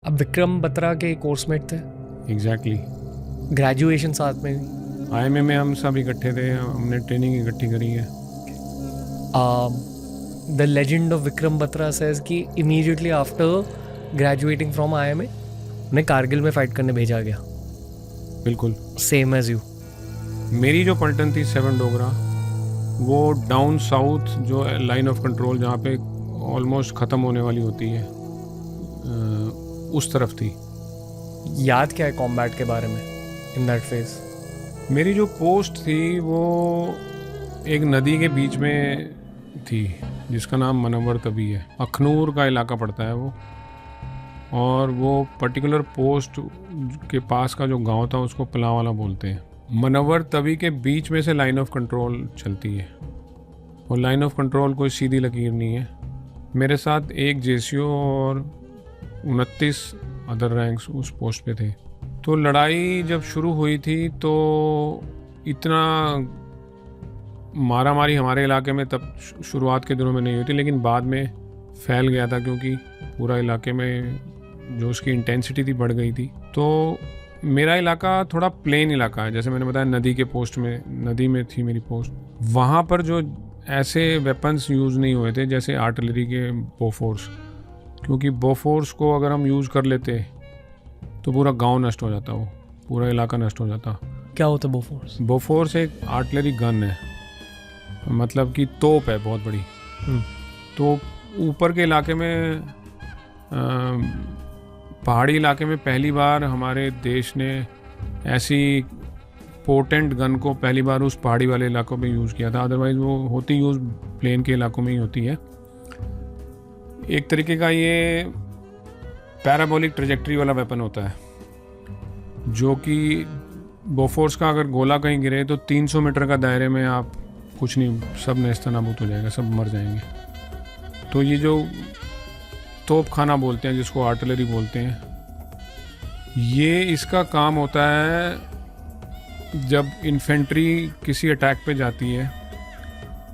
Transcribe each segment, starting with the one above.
अब विक्रम बत्रा के कोर्समेट थे, एग्जैक्टली। ग्रेजुएशन साथ में हुई। आईएमए में हम सब इकट्ठे थे, हमने ट्रेनिंग इकट्ठी करी है। The legend of Vikram Batra says कि immediately after graduating from IMA उन्हें कारगिल में फाइट करने भेजा गया। बिल्कुल सेम एज यू। मेरी जो पलटन थी 7 डोगरा, वो डाउन साउथ जो लाइन ऑफ कंट्रोल जहाँ पे ऑलमोस्ट ख़त्म होने वाली होती है, उस तरफ थी। याद क्या है कॉम्बैट के बारे में इन दैट फेज? मेरी जो पोस्ट थी वो एक नदी के बीच में थी जिसका नाम मनवर तवी है। अखनूर का इलाका पड़ता है वो, और वो पर्टिकुलर पोस्ट के पास का जो गांव था उसको पलावाला बोलते हैं। मनवर तवी के बीच में से लाइन ऑफ कंट्रोल चलती है, और लाइन ऑफ कंट्रोल कोई सीधी लकीर नहीं है। मेरे साथ एक जेसीओ और 29 अदर रैंक्स उस पोस्ट पे थे। तो लड़ाई जब शुरू हुई थी तो इतना मारा मारी हमारे इलाके में तब शुरुआत के दिनों में नहीं हुई थी, लेकिन बाद में फैल गया था क्योंकि पूरा इलाके में जो उसकी इंटेंसिटी थी बढ़ गई थी। तो मेरा इलाका थोड़ा प्लेन इलाका है, जैसे मैंने बताया नदी के पोस्ट में, नदी में थी मेरी पोस्ट। वहाँ पर जो ऐसे वेपन्स यूज़ नहीं हुए थे जैसे आर्टिलरी के बोफोर्स, क्योंकि बोफोर्स को अगर हम यूज़ कर लेते तो पूरा गांव नष्ट हो जाता, वो पूरा इलाका नष्ट हो जाता। क्या होता है बोफोर्स? बोफोर्स एक आर्टिलरी गन है, मतलब कि तोप है बहुत बड़ी। तो ऊपर के इलाके में, पहाड़ी इलाके में पहली बार हमारे देश ने ऐसी पोटेंट गन को पहली बार उस पहाड़ी वाले इलाकों में यूज़ किया था। अदरवाइज़ वो होती यूज़ प्लेन के इलाकों में ही होती है। एक तरीके का ये पैराबोलिक ट्रेजेक्ट्री वाला वेपन होता है, जो कि बोफोर्स का अगर गोला कहीं गिरे तो 300 मीटर का दायरे में आप कुछ नहीं, सब नेस्तनाबूत हो जाएगा, सब मर जाएंगे। तो ये जो तोप खाना बोलते हैं, जिसको आर्टिलरी बोलते हैं, ये इसका काम होता है जब इन्फेंट्री किसी अटैक पे जाती है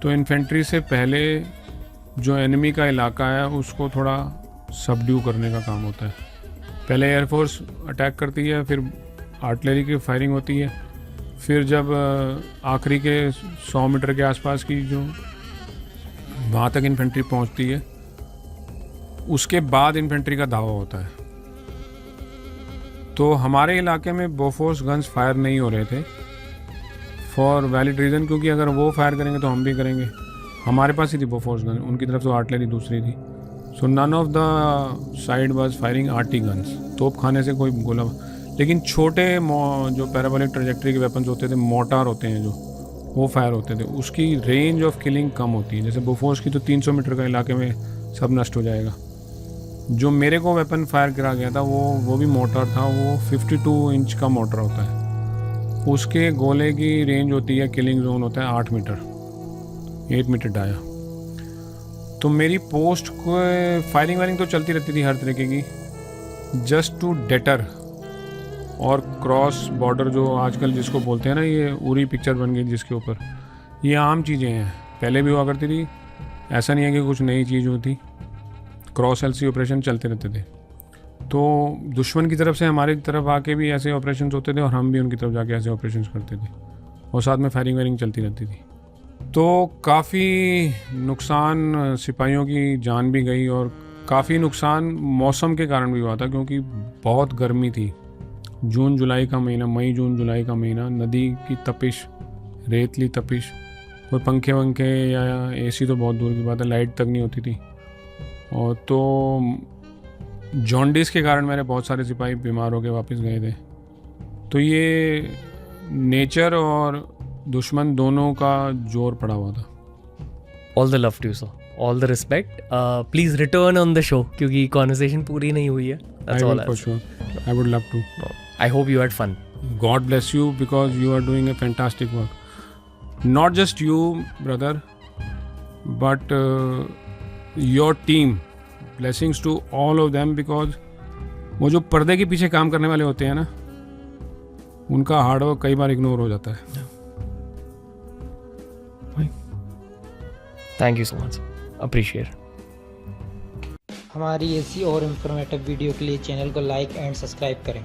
तो इन्फेंट्री से पहले जो एनिमी का इलाका है उसको थोड़ा सबड्यू करने का काम होता है। पहले एयरफोर्स अटैक करती है, फिर आर्टिलरी की फायरिंग होती है, फिर जब आखिरी के 100 मीटर के आसपास की जो वहाँ तक इन्फेंट्री पहुँचती है, उसके बाद इन्फेंट्री का दावा होता है। तो हमारे इलाके में बोफोर्स गन्स फायर नहीं हो रहे थे फॉर वैलिड रीज़न, क्योंकि अगर वो फायर करेंगे तो हम भी करेंगे। हमारे पास ही थी बोफोर्स गन, उनकी तरफ तो आर्टिलरी दूसरी थी। So none of the side was firing arty guns, तोप खाने से कोई गोला। लेकिन छोटे जो पैराबोलिक ट्रेजेक्ट्री के वेपन्स होते थे, मोर्टार होते हैं जो, वो फायर होते थे, उसकी रेंज ऑफ किलिंग कम होती है। जैसे बोफोर्स की तो 300 मीटर का इलाके में सब नष्ट हो जाएगा। जो मेरे को वेपन फायर करा गया था वो भी मोटर था, वो 52 इंच का मोटर होता है। उसके गोले की रेंज होती है, किलिंग जोन होता है 8 मीटर, 8 मीटर डाया। तो मेरी पोस्ट को फायरिंग वायरिंग तो चलती रहती थी हर तरीके की, जस्ट टू डेटर और क्रॉस बॉर्डर, जो आजकल जिसको बोलते हैं ना, ये उरी पिक्चर बन गई जिसके ऊपर, ये आम चीज़ें हैं, पहले भी हुआ करती थी। ऐसा नहीं है कि कुछ नई चीज़ होती। क्रॉस एलसी ऑपरेशन चलते रहते थे। तो दुश्मन की तरफ से हमारी तरफ आके भी ऐसे ऑपरेशंस होते थे और हम भी उनकी तरफ जाके ऐसे ऑपरेशंस करते थे, और साथ में फायरिंग वायरिंग चलती रहती थी। तो काफ़ी नुकसान, सिपाहियों की जान भी गई, और काफ़ी नुकसान मौसम के कारण भी हुआ था, क्योंकि बहुत गर्मी थी। जून जुलाई का महीना, मई जून जुलाई का महीना, नदी की तपिश, रेतली तपिश, कोई पंखे वंखे या एसी तो बहुत दूर की बात है, लाइट तक नहीं होती थी। और तो जॉन्डिस के कारण मेरे बहुत सारे सिपाही बीमार होकर वापस गए थे। तो ये नेचर और दुश्मन दोनों का जोर पड़ा हुआ था। All the love to you sir, all the respect. Please return on the show, क्योंकि कॉन्वर्सेशन पूरी नहीं हुई है। That's all I ask. I would love to. I hope you had fun. God bless you, because you are doing a fantastic work. Not just you, brother, but your team. Blessings to all of them, because वो जो पर्दे के पीछे काम करने वाले होते हैं ना, उनका हार्डवर्क कई बार इग्नोर हो जाता है। Thank you so much. Appreciate it. हमारी ऐसी और इन्फॉर्मेटिव वीडियो के लिए चैनल को लाइक एंड सब्सक्राइब करें।